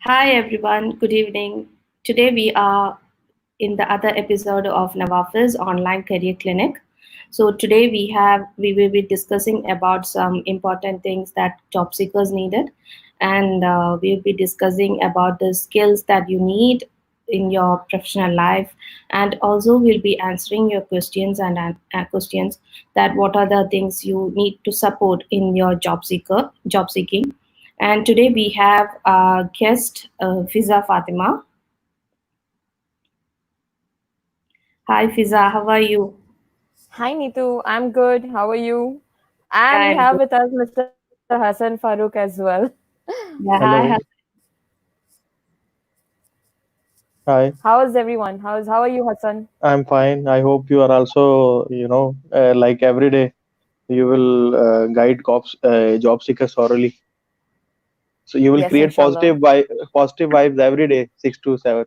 Hi everyone, good evening. Today we are in the other episode of NAVAFIZ Online Career Clinic. So today we will be discussing about some important things that job seekers needed, and we'll be discussing about the skills that you need in your professional life, and also we'll be answering your questions and questions that what are the things you need to support in your job seeking. And today we have a guest, Fiza Fatima. Hi, Fiza, how are you? Hi Neetu, I'm good. How are you? And we I'm have good. with us Mr. Hassan Farooq as well. Yeah, hi, Hello. Hi. How is everyone? How are you, Hassan? I'm fine. I hope you are also, like every day, you will guide job seekers thoroughly. So you will Yes, create inshallah. positive vibes every day, 6 to 7.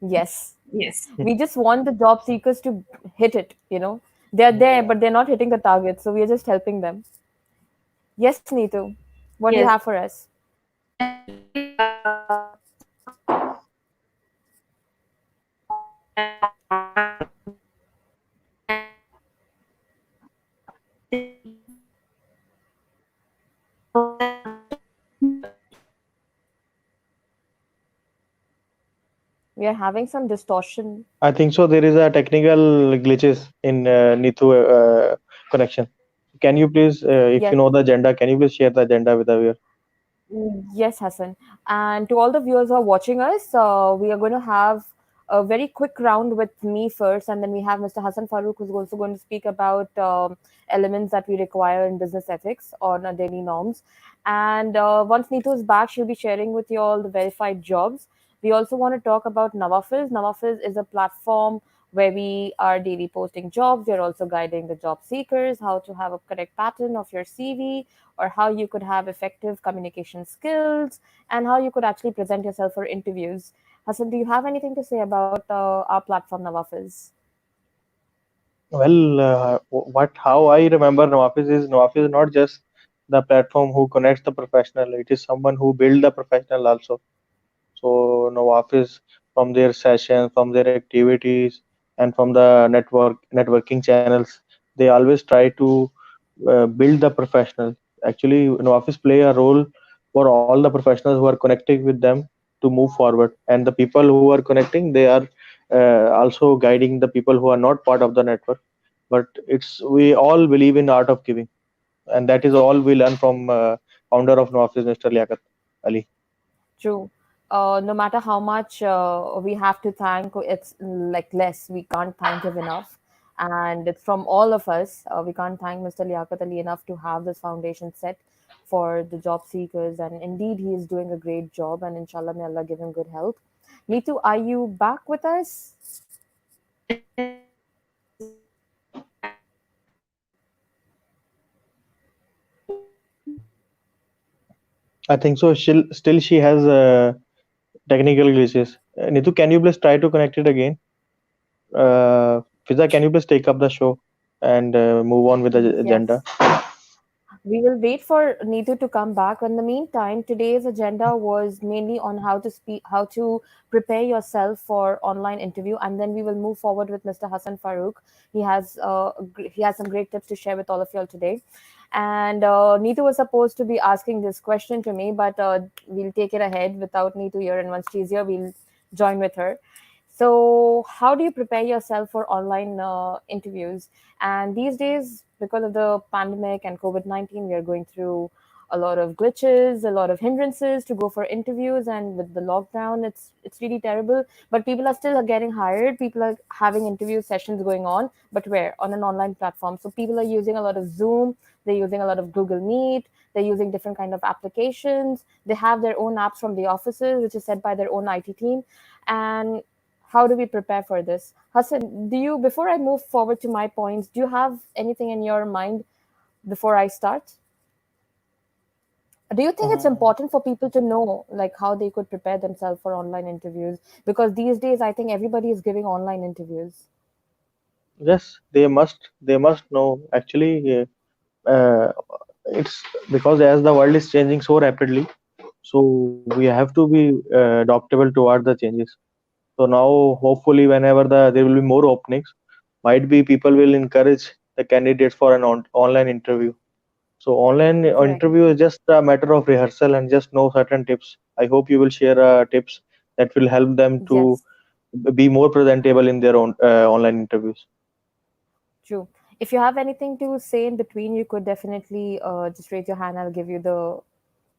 Yes. yes. We just want the job seekers to hit it. They're there, Yeah. but they're not hitting the target, so we are just helping them. Yes, Neetu. What do you Yes. have for us? We are having some distortion. I think so. There is a technical glitches in Neetu connection. Can you please, if Yes. you know the agenda, can you please share the agenda with the viewer? Yes, Hassan. And to all the viewers who are watching us, we are going to have a very quick round with me first, and then we have Mr. Hassan Farooq, who's also going to speak about elements that we require in business ethics on our daily norms. And once Neetu is back, she'll be sharing with you all the verified jobs. We also want to talk about NAVAFIZ. NAVAFIZ is a platform where we are daily posting jobs. We're also guiding the job seekers how to have a correct pattern of your CV, or how you could have effective communication skills, and how you could actually present yourself for interviews. Hassan, do you have anything to say about our platform Nawafiz? Well, how I remember Nawafis is not just the platform who connects the professional. It is someone who build the professional also. So Nawafis, from their sessions, from their activities, and from the networking channels, they always try to build the professional. Actually, Nawafis play a role for all the professionals who are connecting with them to move forward, and the people who are connecting, they are also guiding the people who are not part of the network. But it's we all believe in art of giving, and that is all we learn from founder of Nawafis, Mr. Liaquat Ali. True. No matter how much we have to thank, it's like less. We can't thank him enough. And it's from all of us. We can't thank Mr. Liaquat Ali enough to have this foundation set for the job seekers. And indeed, he is doing a great job. And inshallah, may Allah give him good health. Neetu, are you back with us? I think so. She has technical glitches. Nitu, can you please try to connect it again? Fiza, can you please take up the show and move on with the agenda? Yes. We will wait for Neetu to come back. In the meantime, today's agenda was mainly on how to prepare yourself for online interview, and then we will move forward with Mr. Hassan Farooq. He has some great tips to share with all of you all today. And Neetu was supposed to be asking this question to me, but we'll take it ahead without Neetu here. And once she's here, we'll join with her. So, how do you prepare yourself for online interviews? And these days, because of the pandemic and COVID-19, we are going through a lot of glitches, a lot of hindrances to go for interviews. And with the lockdown, it's really terrible. But people are still getting hired. People are having interview sessions going on, but where? On an online platform. So people are using a lot of Zoom. They're using a lot of Google Meet. They're using different kind of applications. They have their own apps from the offices, which is set by their own IT team. And how do we prepare for this? Hassan, before I move forward to my points, do you have anything in your mind before I start? Do you think it's Uh, important for people to know like how they could prepare themselves for online interviews? Because these days I think everybody is giving online interviews. yes, they must. They must know. Actually, it's because as the world is changing so rapidly, So we have to be adaptable toward the changes. So now, hopefully, whenever there will be more openings, might be people will encourage the candidates for an online interview. So online Correct. interview is just a matter of rehearsal and just know certain tips. I hope you will share tips that will help them to Yes. be more presentable in their own online interviews. True. If you have anything to say in between, you could definitely just raise your hand. I'll give you the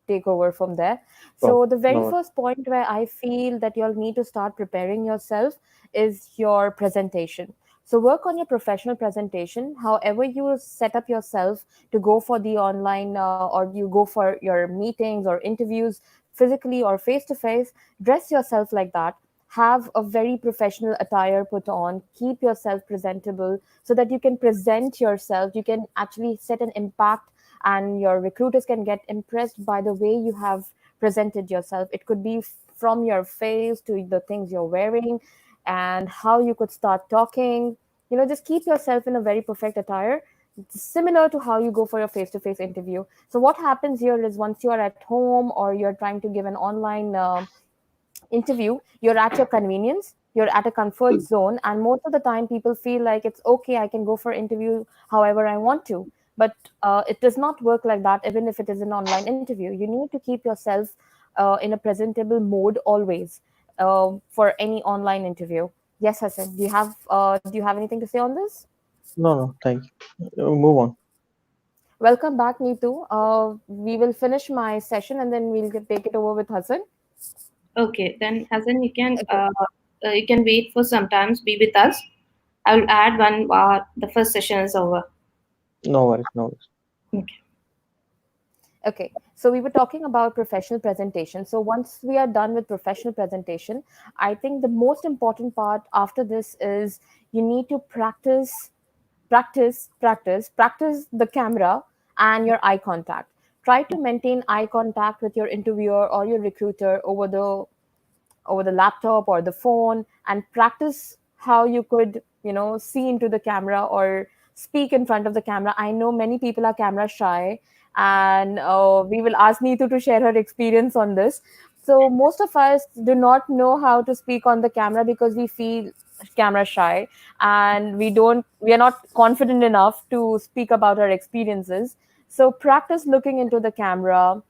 take over from there. So, So, the very no, first point where I feel that you'll need to start preparing yourself is your presentation. So, work on your professional presentation. However, you set up yourself to go for the online or you go for your meetings or interviews physically or face to face, dress yourself like that. Have a very professional attire put on, keep yourself presentable so that you can present yourself. You can actually set an impact and your recruiters can get impressed by the way you have presented yourself. It could be from your face to the things you're wearing and how you could start talking. Just keep yourself in a very perfect attire, similar to how you go for your face to face interview. So, what happens here is once you are at home or you're trying to give an online interview, you're at your convenience, you're at a comfort zone, and most of the time people feel like it's okay, I can go for interview however I want to. But it does not work like that. Even if it is an online interview, you need to keep yourself in a presentable mode always for any online interview. Yes, Hassan, do you have anything to say on this? no, thank you. Move on. Welcome back, Neetu. We will finish my session and then we'll take it over with Hassan. Okay, then Hassan, Okay. you can wait for sometimes. Be with us. I will add one. The first session is over. No worries, no worries. Okay. Okay, so we were talking about professional presentation. So once we are done with professional presentation, I think the most important part after this is you need to practice the camera and your eye contact. Try to maintain eye contact with your interviewer or your recruiter over the laptop or the phone and practice how you could see into the camera or speak in front of the camera. I know many people are camera shy, and we will ask Neetu to share her experience on this. So most of us do not know how to speak on the camera because we feel camera shy, and we are not confident enough to speak about our experiences. So practice looking into the camera,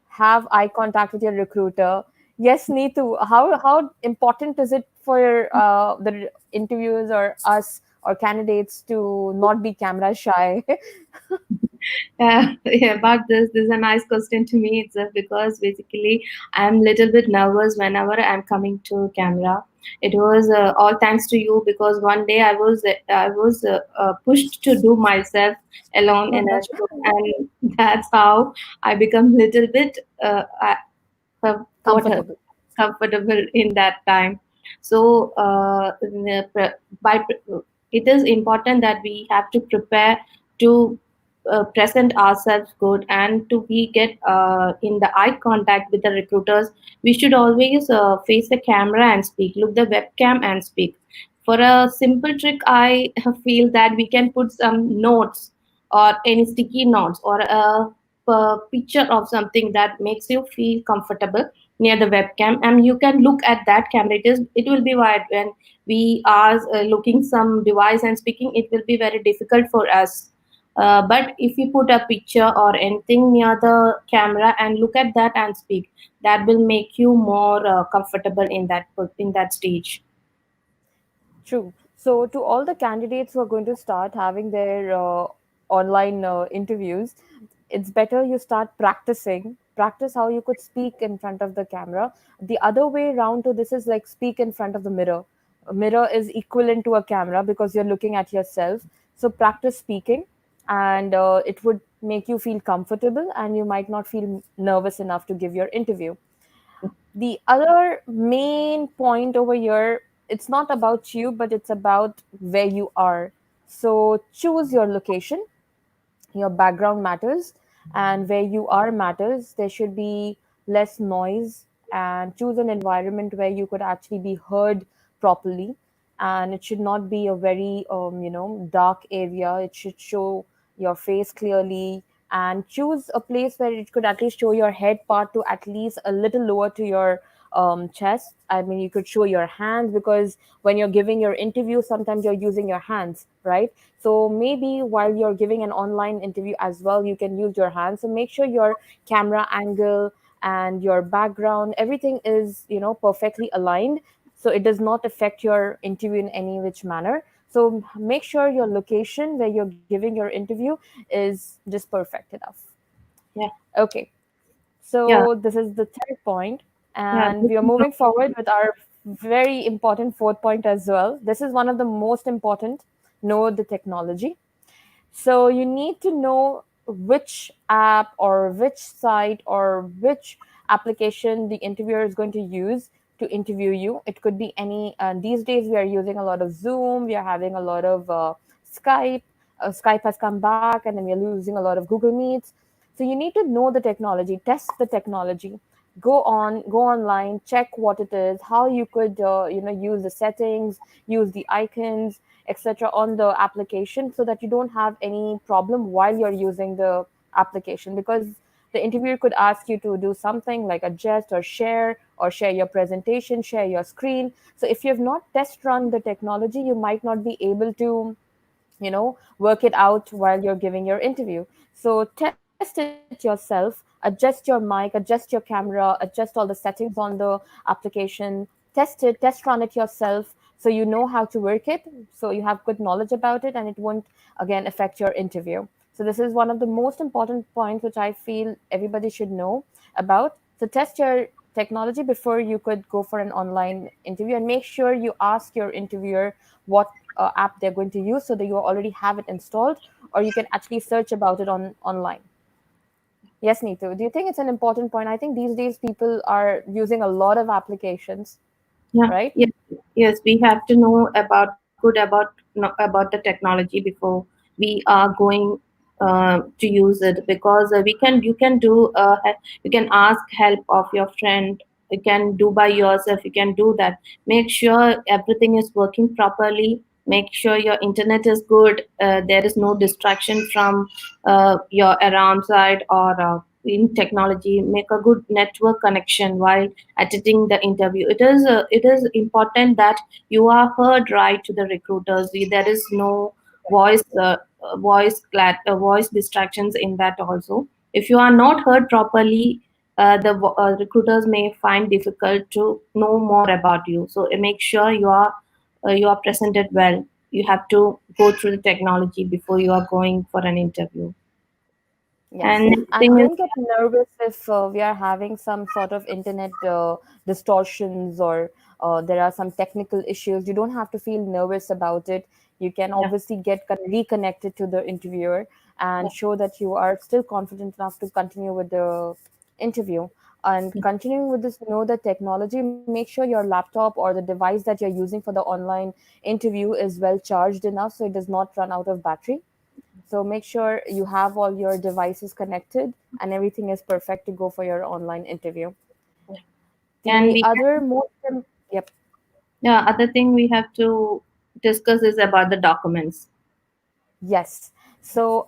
have eye contact with your recruiter. Yes, Neetu, how important is it for the interviewers or us or candidates to not be camera shy? Yeah, about this is a nice question to me itself because basically I'm little bit nervous whenever I'm coming to camera. It was all thanks to you because one day I was pushed to do myself alone in a show, and that's how I become little bit what Comfortable. comfortable in that time. So it is important that we have to prepare to present ourselves good and to be get in the eye contact with the recruiters. We should always face the camera and speak, look the webcam and speak. For a simple trick, I feel that we can put some notes or any sticky notes or a picture of something that makes you feel comfortable near the webcam, and you can look at that camera. It will be wide when we are looking some device and speaking, it will be very difficult for us. But if you put a picture or anything near the camera and look at that and speak, that will make you more comfortable in that stage. True. So, to all the candidates who are going to start having their online interviews, it's better you start practicing. Practice how you could speak in front of the camera. The other way around to this is like speak in front of the mirror. A mirror is equivalent to a camera because you're looking at yourself. So, practice speaking, and it would make you feel comfortable, and you might not feel nervous enough to give your interview. The other main point over here, it's not about you, but it's about where you are. So choose your location. Your background matters, and where you are matters. There should be less noise, and choose an environment where you could actually be heard properly. And it should not be a very dark area. It should show your face clearly. and choose a place where it could at least show your head part to at least a little lower to your chest. I mean, you could show your hands, because when you're giving your interview, sometimes you're using your hands, right? So maybe while you're giving an online interview as well, you can use your hands. So make sure your camera angle and your background, everything is, perfectly aligned, so it does not affect your interview in any which manner. So make sure your location where you're giving your interview is just perfect enough. Yeah. Okay, Yeah. so this is the third point, Yeah. and we are moving forward with our very important fourth point as well. This is one of the most important: know the technology. So you need to know which app or which site or which application the interviewer is going to use to interview you. It could be any. These days we are using a lot of Zoom. We are having a lot of Skype. Skype has come back, and then we are using a lot of Google Meets. So you need to know the technology, test the technology, go online, check what it is, how you could use the settings, use the icons, etc. on the application, so that you don't have any problem while you're using the application. Because the interviewer could ask you to do something like adjust or share your presentation, share your screen. So if you have not test run the technology, you might not be able to work it out while you're giving your interview. So test it yourself, adjust your mic, adjust your camera, adjust all the settings on the application, test run it yourself, so you know how to work it, so you have good knowledge about it, and it won't again affect your interview. So this is one of the most important points which I feel everybody should know about. So test your technology before you could go for an online interview, and make sure you ask your interviewer what app they're going to use, so that you already have it installed, or you can actually search about it on online. Yes, Neetu, do you think it's an important point? I think these days people are using a lot of applications, Yeah, right? yes, yes. We have to know about about the technology before we are going to use it, because you can do you can ask help of your friend. You can do by yourself. You can do that. Make sure everything is working properly. Make sure your internet is good. There is no distraction from your around side or in technology. Make a good network connection while attending the interview. It is important that you are heard right to the recruiters. There is no voice distractions in that also. If you are not heard properly, the recruiters may find difficult to know more about you. So make sure you are presented well. You have to go through the technology before you are going for an interview. Yes, And next and thing is, don't get nervous if we are having some sort of internet distortions, or there are some technical issues. You don't have to feel nervous about it. You can yeah, obviously get reconnected to the interviewer yeah, and show that you are still confident enough to continue with the interview. And continuing with this, know the technology, make sure your laptop or the device that you're using for the online interview is well charged enough, so it does not run out of battery. So make sure you have all your devices connected and everything is perfect to go for your online interview. yeah. And The other most, yep, yeah, other thing we have to discuss is about the documents. yes. So,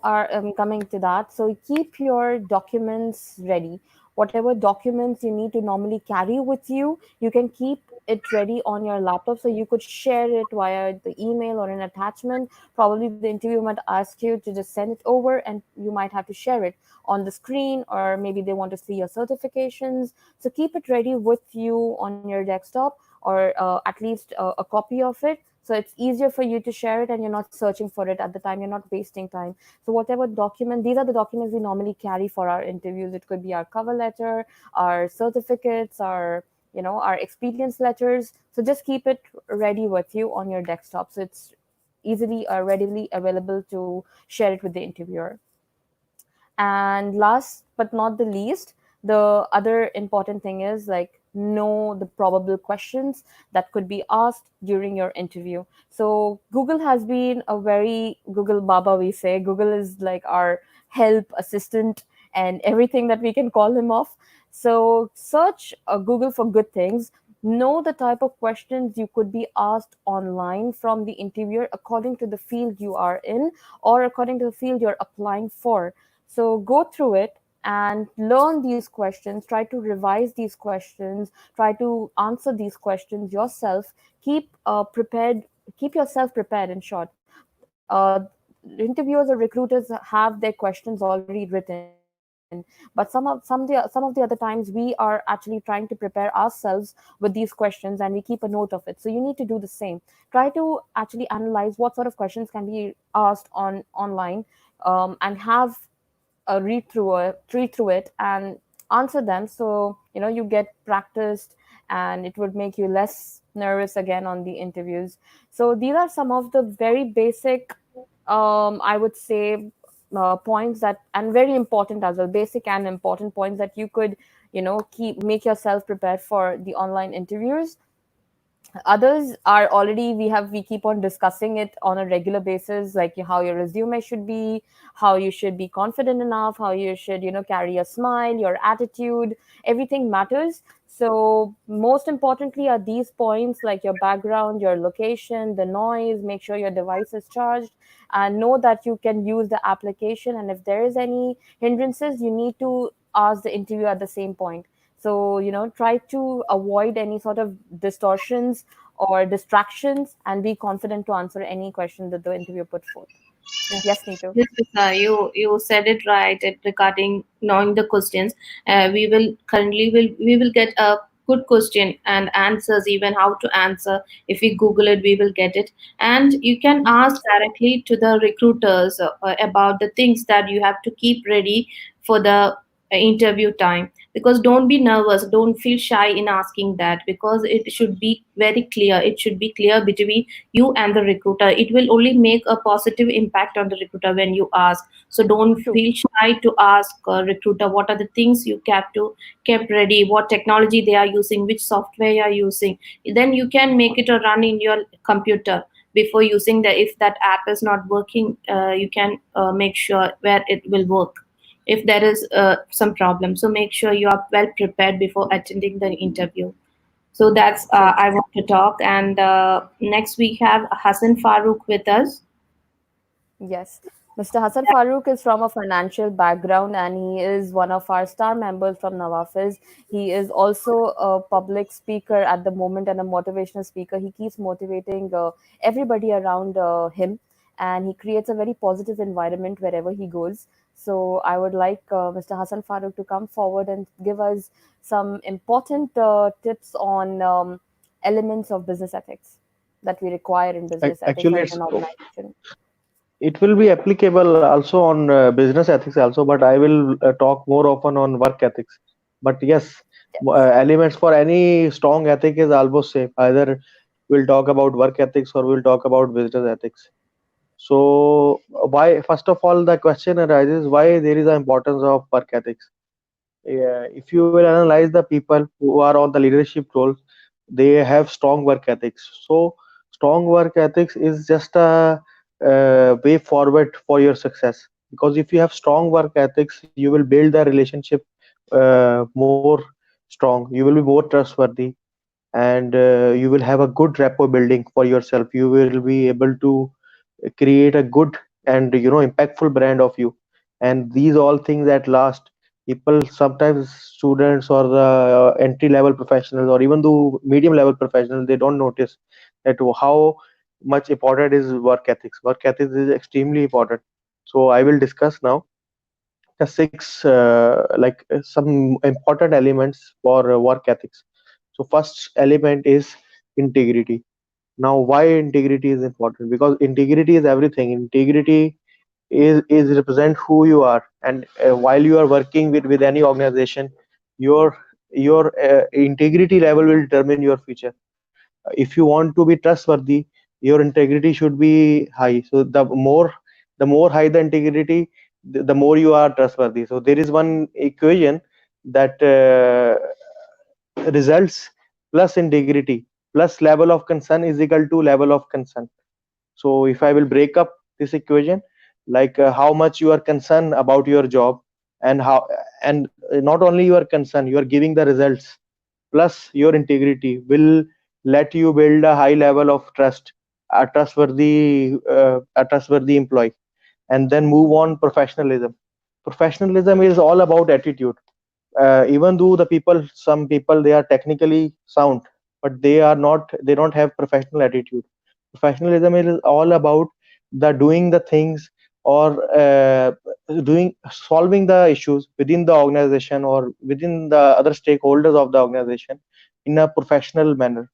coming to that, so keep your documents ready. Whatever documents you need to normally carry with you, you can keep it ready on your laptop, so you could share it via the email or an attachment. Probably the interviewer might ask you to just send it over, and you might have to share it on the screen, or maybe they want to see your certifications. So keep it ready with you on your desktop, or at least a copy of it, so it's easier for you to share it, and you're not searching for it at the time, you're not wasting time. So whatever document, these are the documents we normally carry for our interviews. It could be our cover letter, our certificates, our experience letters. So just keep it ready with you on your desktop, so it's easily readily available to share it with the interviewer. And last but not the least, the other important thing is like know the probable questions that could be asked during your interview. So Google has been a very Google Baba, we say. Google is like our help assistant and everything that we can call him off. So search Google for good things. Know the type of questions you could be asked online from the interviewer according to the field you are in, or according to the field you're applying for. So go through it and learn these questions, try to revise these questions, try to answer these questions yourself. Keep prepared, keep yourself prepared, in short. Interviewers or recruiters have their questions already written, but some of the other times we are actually trying to prepare ourselves with these questions, and we keep a note of it. So you need to do the same. Try to actually analyze what sort of questions can be asked on online, and have read through it and answer them, so you get practiced, and it would make you less nervous again on the interviews. So these are some of the very basic, I would say, points that, and very important as well, basic and important points that you could keep make yourself prepared for the online interviews. Others are already, we keep on discussing it on a regular basis, like how your resume should be, how you should be confident enough, how you should carry a smile, your attitude, everything matters. So most importantly are these points, like your background, your location, the noise, make sure your device is charged, and know that you can use the application, and if there is any hindrances, you need to ask the interviewer at the same point. So try to avoid any sort of distortions or distractions, and be confident to answer any question that the interviewer put forth. Yes, Neetu. Yes, Visa, you said it right regarding knowing the questions. We will get a good question and answers, even how to answer. If we Google it, we will get it. And you can ask directly to the recruiters about the things that you have to keep ready for the interview time. Because don't be nervous, don't feel shy in asking that, because it should be very clear. It should be clear between you and the recruiter. It will only make a positive impact on the recruiter when you ask. So don't True. feel shy to ask a recruiter what are the things you kept ready, what technology they are using, which software you are using. Then you can make it a run in your computer before using the. If that app is not working, you can make sure where it will work if there is some problem. So make sure you are well prepared before attending the interview. So that's True. I want to talk. And next we have Hassan Farouk with us. Yes. Mr. Hassan Farouk is from a financial background, and he is one of our star members from NAVAFIZ. He is also a public speaker at the moment and a motivational speaker. He keeps motivating everybody around him, and he creates a very positive environment wherever he goes. So I would like Mr. Hassan Farouk to come forward and give us some important tips on elements of business ethics that we require in business ethics Actually, as an organization. it will be applicable also on business ethics also, but I will talk more often on work ethics. But yes, elements for any strong ethic is almost same. Either we'll talk about work ethics or we'll talk about business ethics. So why, first of all, the question arises why there is an importance of work ethics. Yeah, if you will analyze the people who are on the leadership roles, they have strong work ethics. So strong work ethics is just a way forward for your success, because if you have strong work ethics, you will build the relationship more strong, you will be more trustworthy, and you will have a good rapport building for yourself. You will be able to create a good and impactful brand of you, and these all things at last. People sometimes, students or the entry level professionals or even the medium level professionals, they don't notice that how much important is work ethics. Work ethics is extremely important. So I will discuss now the six some important elements for work ethics. So first element is integrity. Now, why integrity is important? Because integrity is everything. Integrity is represent who you are, and while you are working with any organization, your your integrity level will determine your future. If you want to be trustworthy, your integrity should be high. So the more high the integrity, the more you are trustworthy. So there is one equation that results plus integrity plus level of concern is equal to level of concern. So if I will break up this equation, like how much you are concerned about your job, and how, and not only you are concerned, you are giving the results, plus your integrity will let you build a high level of trust, a trustworthy employee. And then move on professionalism. Professionalism is all about attitude. Even though some people, they are technically sound, but they don't have professional attitude. Professionalism is all about the doing the things, or doing solving the issues within the organization or within the other stakeholders of the organization in a professional manner.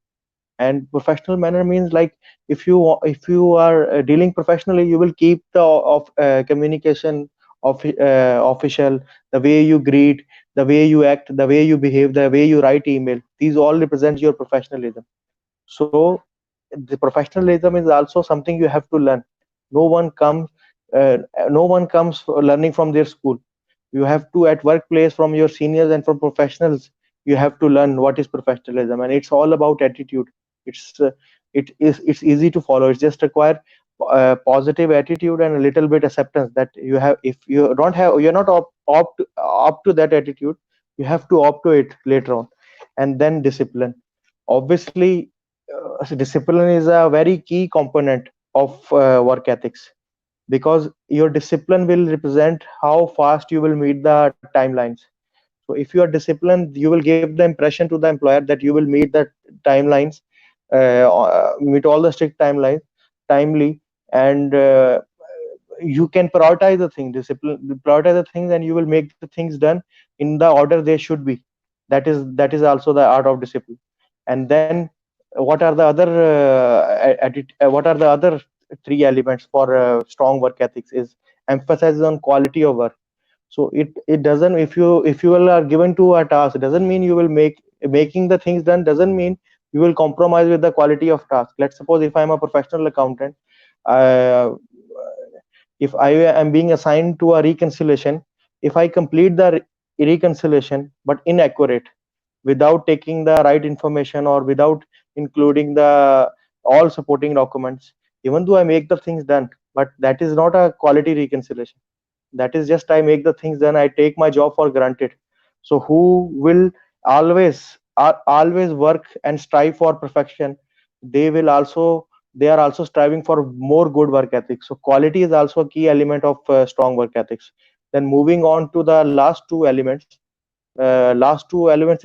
And professional manner means, like, if you are dealing professionally, you will keep the of communication of official, the way you greet, the way you act, the way you behave, the way you write email, these all represent your professionalism. So the professionalism is also something you have to learn. No one comes uh, no one comes learning from their school. You have to, at workplace, from your seniors and from professionals, you have to learn what is professionalism. And it's all about attitude. It's uh, it is it's easy to follow. It just require positive attitude and a little bit acceptance that you have. If you don't have, you're not opt to that attitude, you have to opt to it later on. And then discipline. Obviously, discipline is a very key component of work ethics, because your discipline will represent how fast you will meet the timelines. So if you are disciplined, you will give the impression to the employer that you will meet the timelines, meet all the strict timelines timely. And you can prioritize the thing, prioritize the things, and you will make the things done in the order they should be. That is also the art of discipline. And then, what are the other three elements for strong work ethics is emphasis on quality of work. So it doesn't, if you will are given to a task, it doesn't mean you will making the things done, doesn't mean you will compromise with the quality of task. Let's suppose if I'm a professional accountant, uh, if I am being assigned to a reconciliation, if I complete the reconciliation but inaccurate, without taking the right information or without including the all supporting documents, even though I make the things done, but that is not a quality reconciliation. That is just, I make the things done, I take my job for granted. So who will always work and strive for perfection, they will also they are also striving for more good work ethics. So quality is also a key element of strong work ethics. Then moving on to the last two elements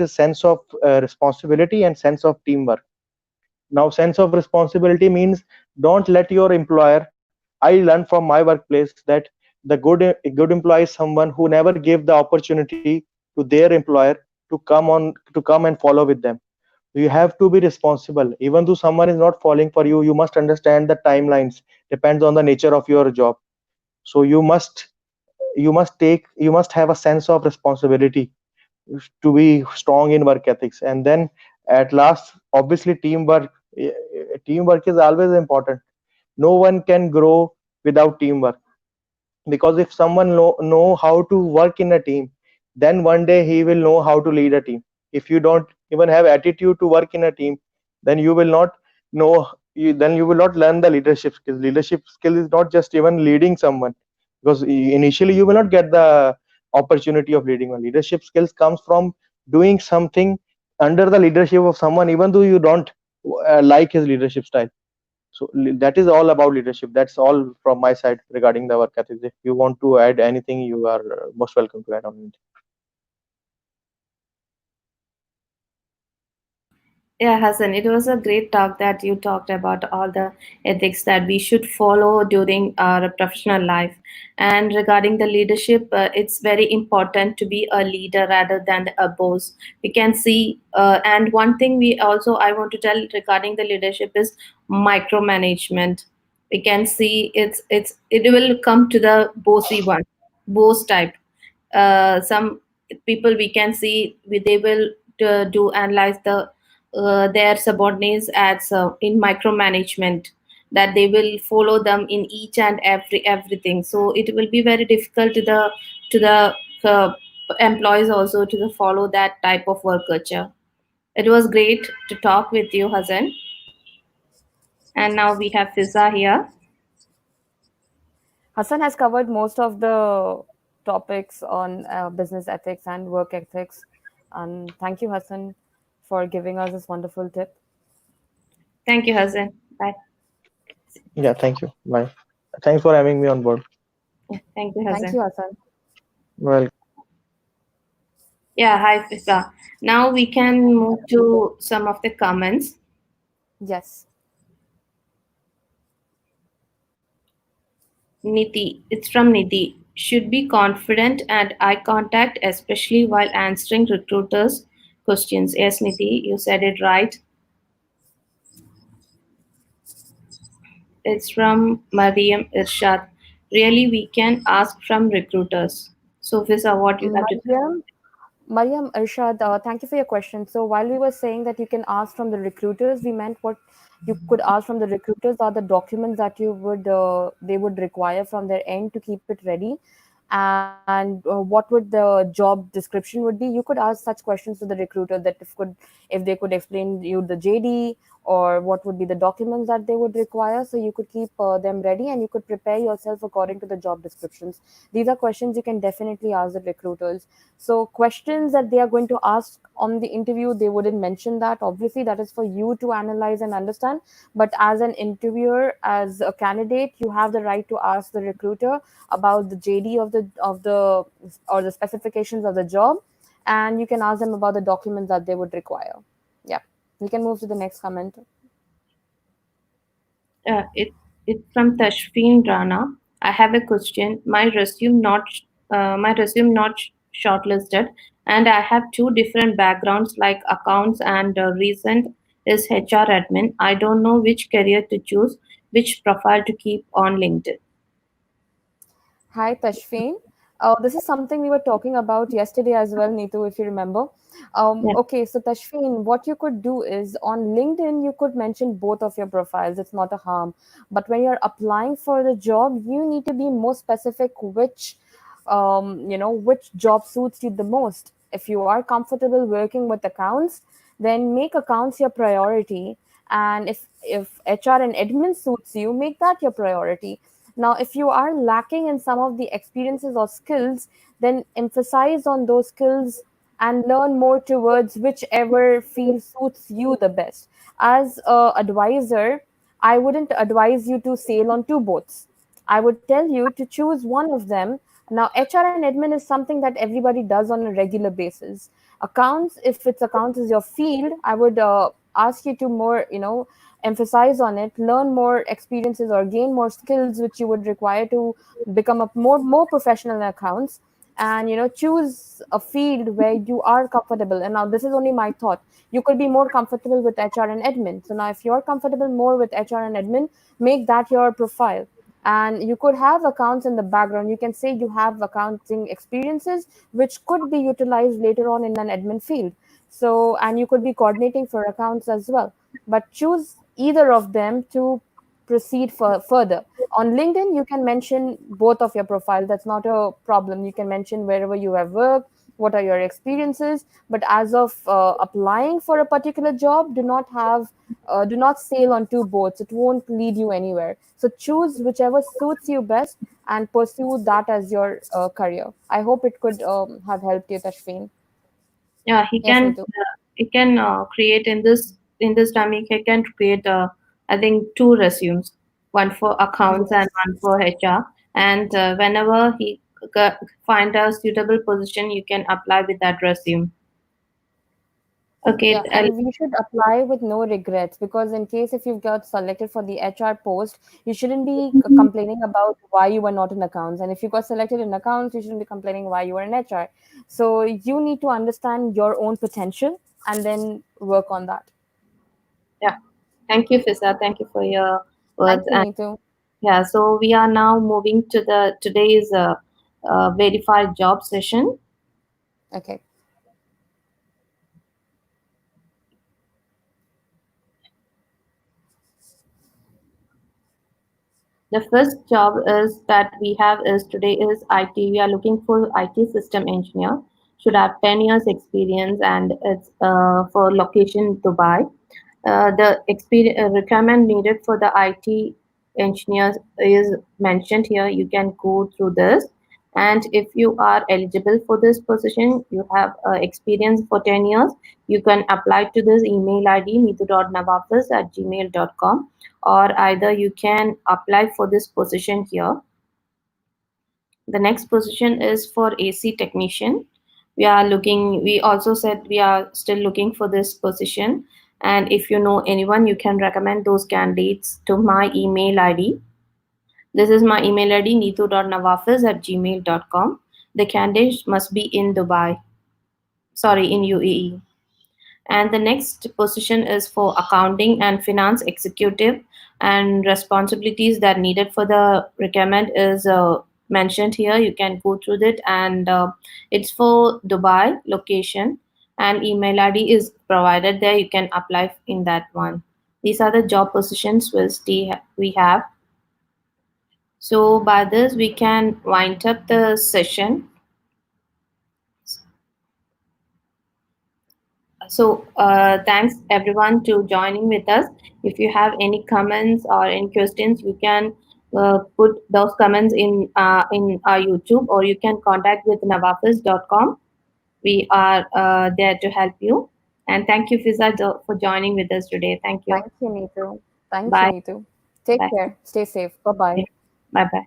is sense of responsibility and sense of teamwork. Now, sense of responsibility means, don't let your employer, I learned from my workplace that a good employee is someone who never gave the opportunity to their employer to come and follow with them. You have to be responsible. Even though someone is not falling for you, you must understand the timelines depends on the nature of your job. So you must have a sense of responsibility to be strong in work ethics. And then, at last, obviously, teamwork is always important. No one can grow without teamwork, because if someone know how to work in a team, then one day he will know how to lead a team. If you don't even have attitude to work in a team, then you will not know then you will not learn the leadership skills. Leadership skill is not just even leading someone, because initially you will not get the opportunity of leading one. Leadership skills comes from doing something under the leadership of someone, even though you don't like his leadership style. So that is all about leadership. That's all from my side regarding the work ethics. If you want to add anything, you are most welcome to add on it. Yeah, Hassan, it was a great talk that you talked about all the ethics that we should follow during our professional life. And regarding the leadership, it's very important to be a leader rather than a boss. We can see, and one thing I want to tell regarding the leadership is micromanagement. We can see it will come to the bossy one, boss type. Some people we can see they will do analyze their subordinates as in micromanagement, that they will follow them in each and everything. So it will be very difficult to the uh, employees also to follow that type of work culture. It was great to talk with you, Hassan. And now we have Fizza here. Hassan has covered most of the topics on business ethics and work ethics. And thank you, Hassan, for giving us this wonderful tip. Thank you, Hassan. Bye. Yeah, thank you. Bye. Thanks for having me on board. Yeah, thank you, Thank Hassan. you, Hassan. Well, Yeah, hi Fisa. Now we can move to some of the comments. Yes. Niti, it's from Niti. Should be confident and eye contact, especially while answering recruiters' questions. Yes, Niti, you said it right. It's from Mariam Irshad. Really, we can ask from recruiters. So, Fisa, what you have to say? Mariam Irshad, thank you for your question. So while we were saying that you can ask from the recruiters, we meant what you could ask from the recruiters are the documents that you would they would require from their end to keep it ready, and what would the job description would be. You could ask such questions to the recruiter that if they could explain you the JD or what would be the documents that they would require, so you could keep them ready and you could prepare yourself according to the job descriptions. These are questions you can definitely ask the recruiters. So questions that they are going to ask on the interview, they wouldn't mention that. Obviously, that is for you to analyze and understand. But as an interviewer, as a candidate, you have the right to ask the recruiter about the JD of the or the specifications of the job, and you can ask them about the documents that they would require. Yeah, we can move to the next comment. It it's from Tashfeen Rana. I have a question. My resume not shortlisted, and I have two different backgrounds like accounts and recent is HR admin. I don't know which career to choose, which profile to keep on LinkedIn. Hi, Tashfeen. This is something we were talking about yesterday as well, Neetu, if you remember. Yeah. Okay, so Tashfeen, what you could do is on LinkedIn, you could mention both of your profiles. It's not a harm. But when you're applying for the job, you need to be more specific which job suits you the most. If you are comfortable working with accounts, then make accounts your priority. And if HR and admin suits you, make that your priority. Now, if you are lacking in some of the experiences or skills, then emphasize on those skills and learn more towards whichever field suits you the best. As a advisor, I wouldn't advise you to sail on two boats. I would tell you to choose one of them. Now, HR and admin is something that everybody does on a regular basis. Accounts, if it's accounts is your field, I would ask you to more, emphasize on it, learn more experiences or gain more skills which you would require to become a more professional in accounts, and choose a field where you are comfortable. And now this is only my thought. You could be more comfortable with HR and admin. So now if you're comfortable more with HR and admin, make that your profile. And you could have accounts in the background. You can say you have accounting experiences which could be utilized later on in an admin field. So, and you could be coordinating for accounts as well, but choose either of them to proceed further. On LinkedIn, you can mention both of your profiles. That's not a problem. You can mention wherever you have worked, what are your experiences. But as of applying for a particular job, do not sail on two boats. It won't lead you anywhere. So choose whichever suits you best and pursue that as your career. I hope it could have helped you, Tashfeen. Yeah, Yes, Neetu. he can create in this time he can create I think two resumes, one for accounts and Yes. one for HR. And whenever he find a suitable position, you can apply with that resume. Okay, Yeah, and we should apply with no regrets, because in case if you've got selected for the HR post, you shouldn't be complaining about why you were not in accounts. And if you got selected in accounts, you shouldn't be complaining why you were in HR. So you need to understand your own potential and then work on that. yeah. Thank you, Fisa. Thank you for your Thank words. you, And Neetu. yeah, so we are now moving to the today's verified job session. Okay. The first job is that we have is today is IT. We are looking for IT system engineer. Should have 10 years experience, and it's for location Dubai. The experience requirement needed for the IT engineers is mentioned here. You can go through this, and if you are eligible for this position, you have experience for 10 years. You can apply to this email ID neetu.navafis@gmail.com, or either you can apply for this position here. The next position is for AC technician. We also said we are still looking for this position. And if you know anyone, you can recommend those candidates to my email ID. This is my email ID, neetu.nawafiz@gmail.com. The candidate must be in Dubai, sorry, in UAE. And the next position is for accounting and finance executive, and responsibilities that needed for the requirement is mentioned here. You can go through it, and it's for Dubai location, and email ID is provided there. You can apply in that one. These are the job positions we have. So by this we can wind up the session. So thanks everyone to joining with us. If you have any comments or any questions, you can put those comments in our YouTube, or you can contact with navafiz.com. We are there to help you. And thank you, Fiza, for joining with us today. Thank you. Thank you, Neetu. Thank you, Bye. Neetu. Take Bye. care. Stay safe. Bye bye. Bye. Bye.